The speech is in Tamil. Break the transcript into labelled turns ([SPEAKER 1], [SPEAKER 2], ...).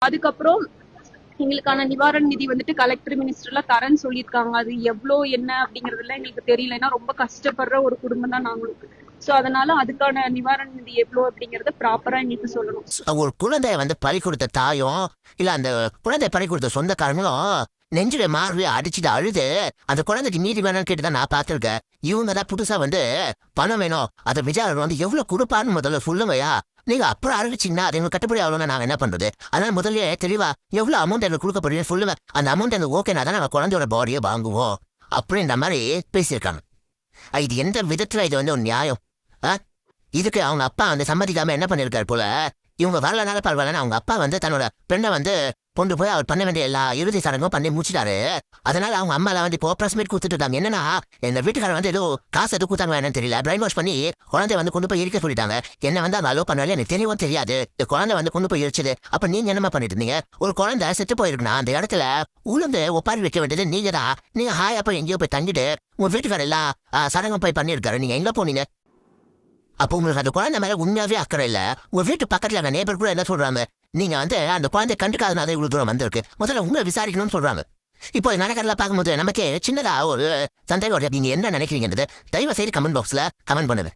[SPEAKER 1] அதுக்கப்புறம் எங்களுக்கான நிவாரண நிதி வந்துட்டு கலெக்டர் மினிஸ்டர்ல தரேன்னு சொல்லியிருக்காங்க. அது எவ்வளோ என்ன அப்படிங்கறதுலாம் எங்களுக்கு தெரியல. ஏன்னா ரொம்ப கஷ்டப்படுற ஒரு குடும்பம் தான் நாங்களும். சோ அதனால அதுக்கான நிவாரண நிதி எவ்வளோ அப்படிங்கறத ப்ராப்பரா எங்களுக்கு சொல்லணும்.
[SPEAKER 2] ஒரு குழந்தைய வந்து பறி கொடுத்த தாயும் இல்ல அந்த குழந்தை பறி கொடுத்த சொந்தக்காரங்களும் நெஞ்சில மாறி அடிச்சுட்டு அழுது அந்த குழந்தைக்கு நீதி வேணும்னு கேட்டுதான் நான் பார்த்திருக்கேன். இவங்க தான் புதுசா வந்து பணம் வேணும் அதை விஜய் வந்து எவ்வளவு கொடுப்பான்னு முதல்ல சொல்லுங்கயா. நீங்க அப்புறம் அறிவிச்சீங்கன்னா அது எங்களுக்கு கட்டுப்படி ஆகணும்னு நாங்க என்ன பண்றது? அதனால முதல்ல தெளிவா எவ்வளவு அமௌண்ட் எனக்கு கொடுக்க போறீங்கன்னு சொல்லுங்க. அந்த அமௌண்ட் எனக்கு ஓகேனா தான் நாங்க குழந்தையோட பாடியை வாங்குவோம் அப்படின்ற மாதிரி பேசியிருக்காங்க. இது எந்த விதத்துல இது வந்து ஒரு நியாயம்? இதுக்கு அவங்க அப்பா வந்து சம்மதிக்காம என்ன பண்ணிருக்காரு போல. இவங்க வரலனால பரவாயில்லன்னு அவங்க அப்பா வந்து தன்னோட பெண்ணை வந்து கொண்டு போய் அவர் பண்ண வேண்டிய எல்லா இறுதி சடங்கும் பண்ணி முடிச்சிட்டாரு. அதனால அவங்க அம்மால வந்து இப்போ ப்ரெஸ் மீட் கொடுத்துட்டு இருக்காங்க. என்னன்னா எங்க வீட்டுக்காரர் வந்து ஏதோ காசு எதுவும் கொடுத்தாங்க என்னன்னு தெரியல, பிரைன் வாஷ் பண்ணி குழந்தை வந்து கொண்டு போய் இருக்க சொல்லிட்டாங்க. என்ன வந்து அவங்க அலோ பண்ணாலே எனக்கு தெரியவும் தெரியாது. இந்த குழந்தை வந்து கொண்டு போய் இருச்சுது. அப்ப நீங்க என்னமா பண்ணிட்டு இருந்தீங்க? ஒரு குழந்தை செத்து போயிருக்குன்னா அந்த இடத்துல உளுந்து ஒப்பாரி வைக்க வேண்டியது நீங்க தான். நீங்க ஹாயா போய் எங்கேயோ போய் தங்கிட்டு உங்க வீட்டுக்காரர் எல்லாம் சடங்கம் போய் பண்ணியிருக்காரு. நீங்க எங்க போனீங்க? அப்போ உங்களுக்கு அந்த குழந்தை மேல உண்மையாவே அக்கறை இல்ல. உங்க வீட்டு பக்கத்துல அந்த நேபர் கூட என்ன சொல்றாங்க, நீங்க வந்து அந்த குழந்தை கண்டுக்காதனால இவ்வளவு தூரம் வந்திருக்கு, முதல்ல உங்களை விசாரிக்கணும்னு சொல்றாங்க. இப்போ நடக்கிறதெல்லாம் பார்க்கும்போது நமக்கு சின்னதா ஒரு சந்தேகம். நீங்க என்ன நினைக்கிறீங்கன்றது தயவு செய்து கமெண்ட் பாக்ஸ்ல கமெண்ட் பண்ணுங்க.